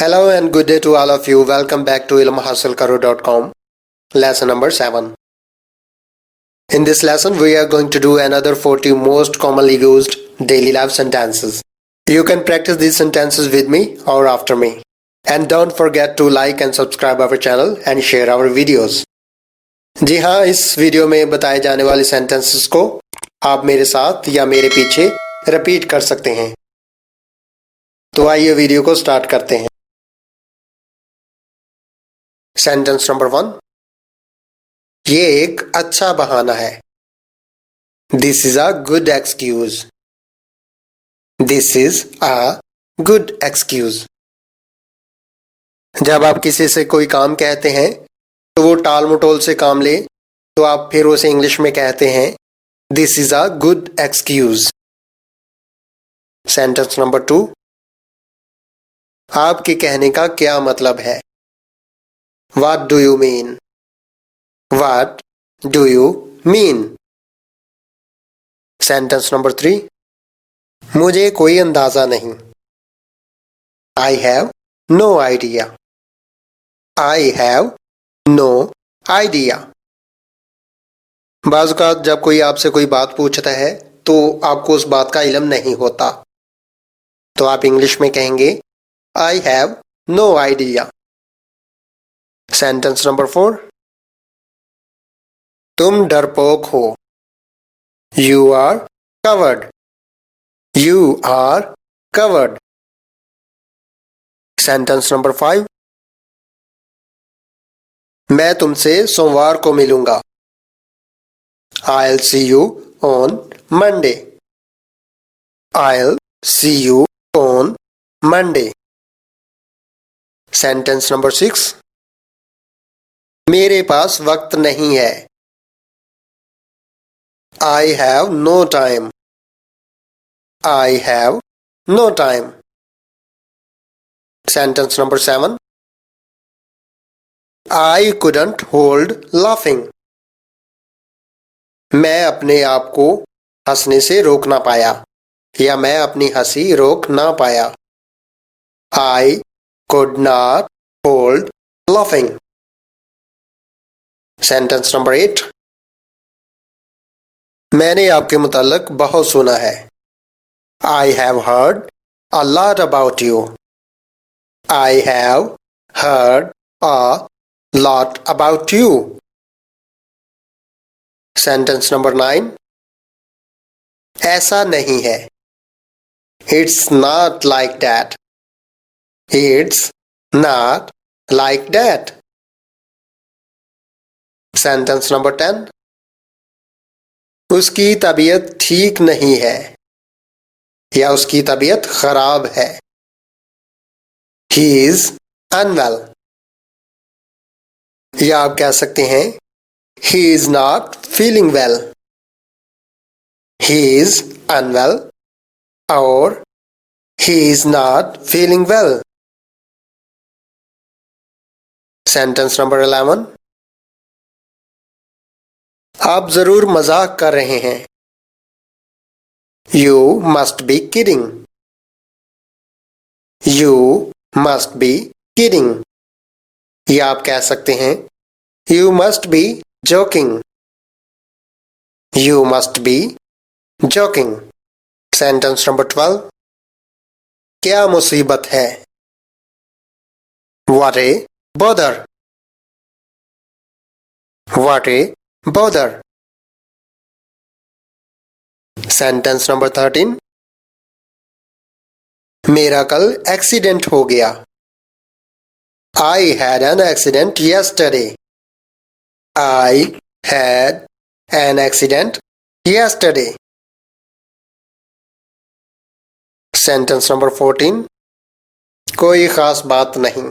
Hello and good day to all of you. Welcome back to ilmhasilkaro.com. Lesson number 7. In this lesson, we are going to do another 40 most commonly used daily life sentences. You can practice these sentences with me or after me. And don't forget to like and subscribe our channel and share our videos. जी हाँ, इस video में बताए जाने वाले sentences को आप मेरे साथ या मेरे पीछे रिपीट कर सकते हैं। तो आइए वीडियो को स्टार्ट करते हैं। सेंटेंस नंबर 1, ये एक अच्छा बहाना है। This is a good excuse. This is a good excuse. जब आप किसी से कोई काम कहते हैं तो वो टाल मटोल से काम ले तो आप फिर उसे इंग्लिश में कहते हैं this is a good excuse. Sentence number 2, आपके कहने का क्या मतलब है? What do you mean? What do you mean? Sentence number 3, मुझे कोई अंदाजा नहीं। I have no idea. I have no idea. बाज़ औक़ात जब कोई आपसे कोई बात पूछता है तो आपको उस बात का इल्म नहीं होता, तो आप इंग्लिश में कहेंगे I have no idea. Sentence number 4, तुम डरपोक हो। You are coward. You are coward. Sentence number 5, मैं तुमसे सोमवार को मिलूंगा। I'll see you on Monday. I'll see you on Monday. Sentence number 6, मेरे पास वक्त नहीं है। I have no time. I have no time. Sentence number 7, I couldn't hold laughing. मैं अपने आप को हंसने से रोक ना पाया या मैं अपनी हंसी रोक ना पाया। I could not hold laughing. Sentence number 8, मैंने आपके मुताल्लिक बहुत सुना है। I have heard a lot about you. I have heard a lot about you. Sentence number 9, ऐसा नहीं है। It's not like that. It's not like that. Sentence number 10, उसकी तबीयत ठीक नहीं है या उसकी तबीयत खराब है। He is unwell. या आप कह सकते हैं He is not feeling well. He is unwell और He is not feeling well. Sentence number 11, आप जरूर मजाक कर रहे हैं। You must be kidding. You must be kidding. या आप कह सकते हैं You must be joking. You must be joking. Sentence number 12, क्या मुसीबत है? What a bother. What a bother. Sentence number 13, मेरा कल एक्सीडेंट हो गया। I had an accident yesterday. I had an accident yesterday. Sentence number 14, कोई खास बात नहीं।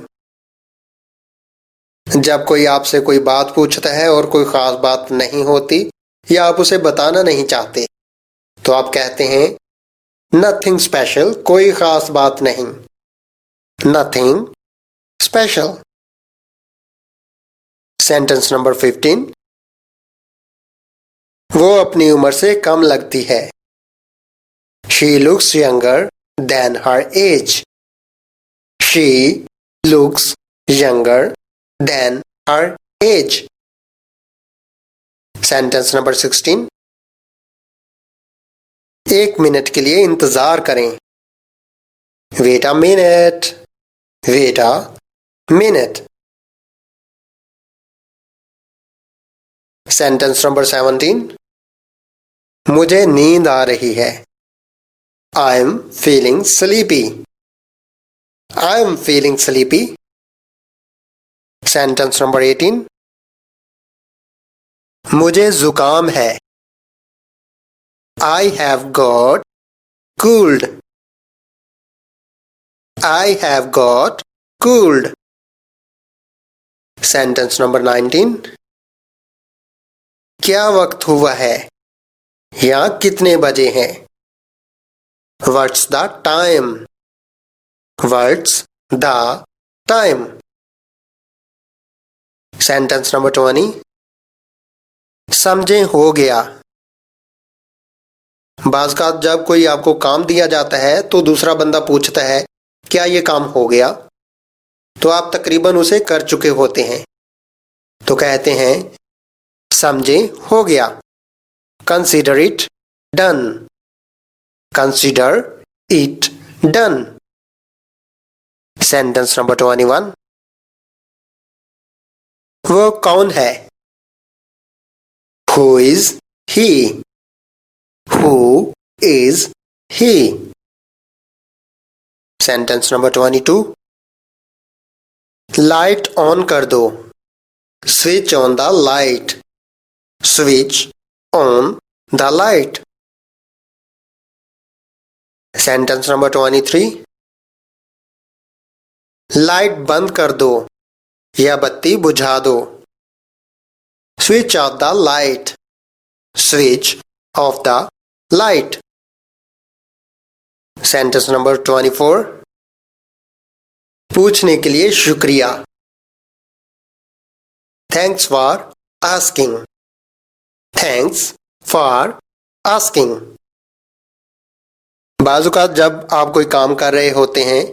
जब कोई आपसे कोई बात पूछता है और कोई खास बात नहीं होती या आप उसे बताना नहीं चाहते तो आप कहते हैं नथिंग स्पेशल, कोई खास बात नहीं। Nothing special. सेंटेंस नंबर 15, वो अपनी उम्र से कम लगती है। She looks younger than her age. She looks younger than her age. Sentence number 16. एक मिनट के लिए इंतजार करें. Wait a minute. Wait a minute. Sentence number 17. मुझे नींद आ रही है. I am feeling sleepy. I am feeling sleepy. Sentence number 18. मुझे जुकाम है. I have got cold. I have got cold. Sentence number 19. क्या वक्त हुआ है या कितने बजे हैं? What's the time? What's the time? Sentence number 20. समझे हो गया. बाज़ का जब कोई आपको काम दिया जाता है तो दूसरा बंदा पूछता है क्या ये काम हो गया, तो आप तकरीबन उसे कर चुके होते हैं, तो कहते हैं समझे हो गया. Consider it done. Consider it done. Sentence number 21. वो कौन है? Who is he? Who is he? Sentence number 22. Light on कर दो. Switch on the light. Switch on the light. Sentence number 23. Light बंद कर दो या बत्ती बुझा दो. Switch off the light. Switch off the light. Sentence number 24. पूछने के लिए शुक्रिया. Thanks for asking. Thanks for asking. बाज़-औक़ात जब आप कोई काम कर रहे होते हैं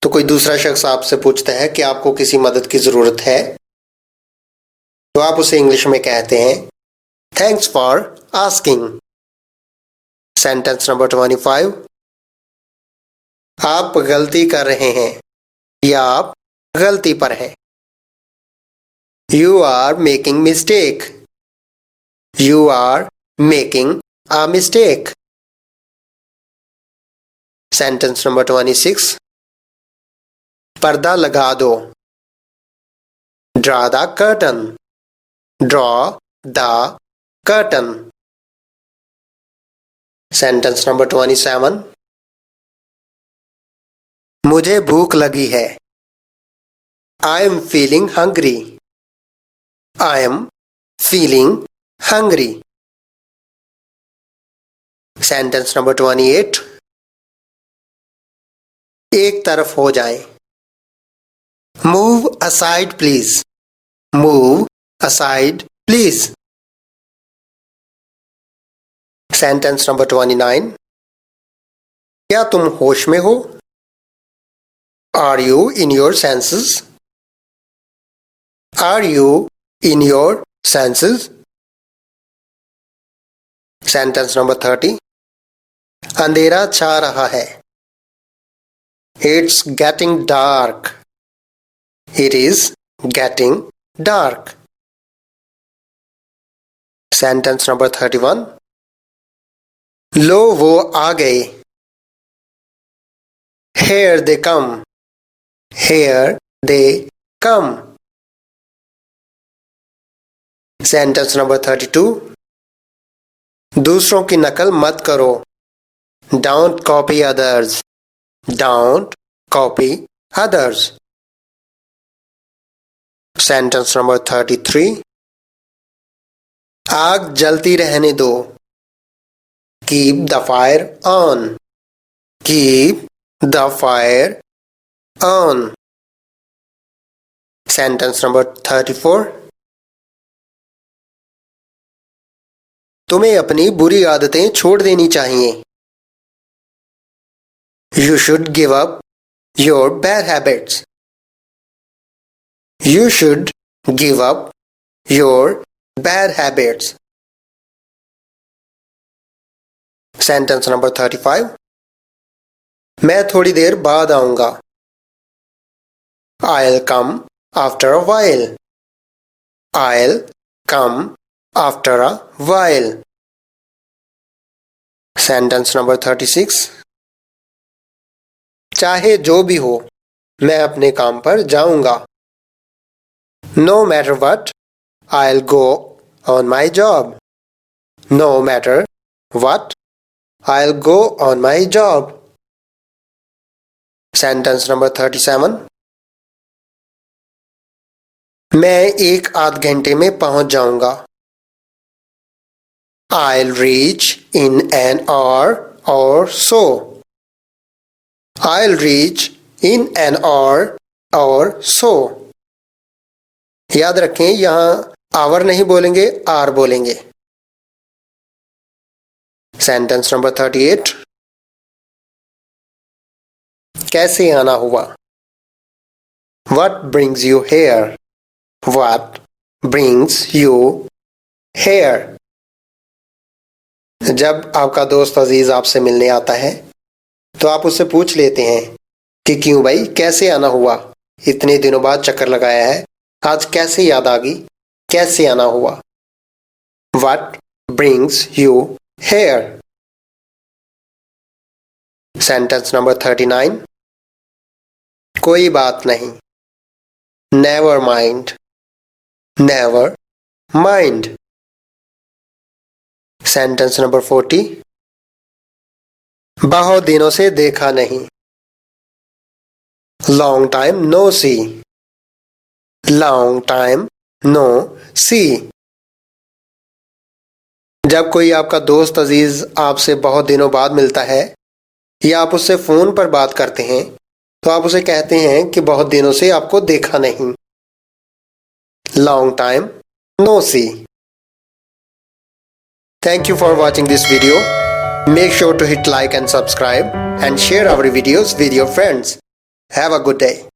तो कोई दूसरा शख्स आपसे पूछता है कि आपको किसी मदद की जरूरत है, तो आप उसे इंग्लिश में कहते हैं thanks for asking. Sentence number 25. आप गलती कर रहे हैं या आप गलती पर हैं. You are making mistake. You are making a mistake. Sentence number 26. पर्दा लगा दो. Draw the curtain. Draw the curtain. Sentence number 27. मुझे भूख लगी है. I am feeling hungry. I am feeling hungry. Sentence number 28. एक तरफ हो जाएं. Move aside please. Move aside please. Sentence number 29. क्या तुम होश में हो? Are you in your senses? Are you in your senses? Sentence number 30. अंधेरा छा रहा है. It's getting dark. It is getting dark. Sentence number 31. लो वो आ गए. Here they come. Here they come. Sentence number 32. दूसरों की नकल मत करो. Don't copy others. Don't copy others. Sentence number 33. आग जलती रहने दो. Keep the fire on. Keep the fire on. Sentence number 34. तुम्हें अपनी बुरी आदतें छोड़ देनी चाहिए. You should give up your bad habits. You should give up your bad habits. Sentence number 35. मैं थोड़ी देर बाद आऊंगा. I'll come after a while. I'll come after a while. Sentence number 36. चाहे जो भी हो, मैं अपने काम पर जाऊंगा. No matter what, I'll go on my job. No matter what, I'll go on my job. Sentence number 37. मैं 1-8 घंटे में पहुंच जाऊंगा. I'll reach in an hour or so. I'll reach in an hour or so. याद रखें, यहां our नहीं बोलेंगे, आर बोलेंगे. Sentence number 38. कैसे आना हुआ? What brings you here? What brings you here? जब आपका दोस्त अजीज आपसे मिलने आता है तो आप उससे पूछ लेते हैं कि क्यों भाई, कैसे आना हुआ? इतने दिनों बाद चक्कर लगाया है, आज कैसे याद आ गई, कैसे आना हुआ? What brings you here? Sentence number 39. कोई बात नहीं. Never mind. Never mind. Sentence number 40. बहुत दिनों से देखा नहीं. Long time no see. Long time no see. जब कोई आपका दोस्त अजीज आपसे बहुत दिनों बाद मिलता है या आप उससे फोन पर बात करते हैं तो आप उसे कहते हैं कि बहुत दिनों से आपको देखा नहीं. Long time no see. Thank you for watching this video. Make sure to hit like and subscribe and share our videos with your friends. Have a good day.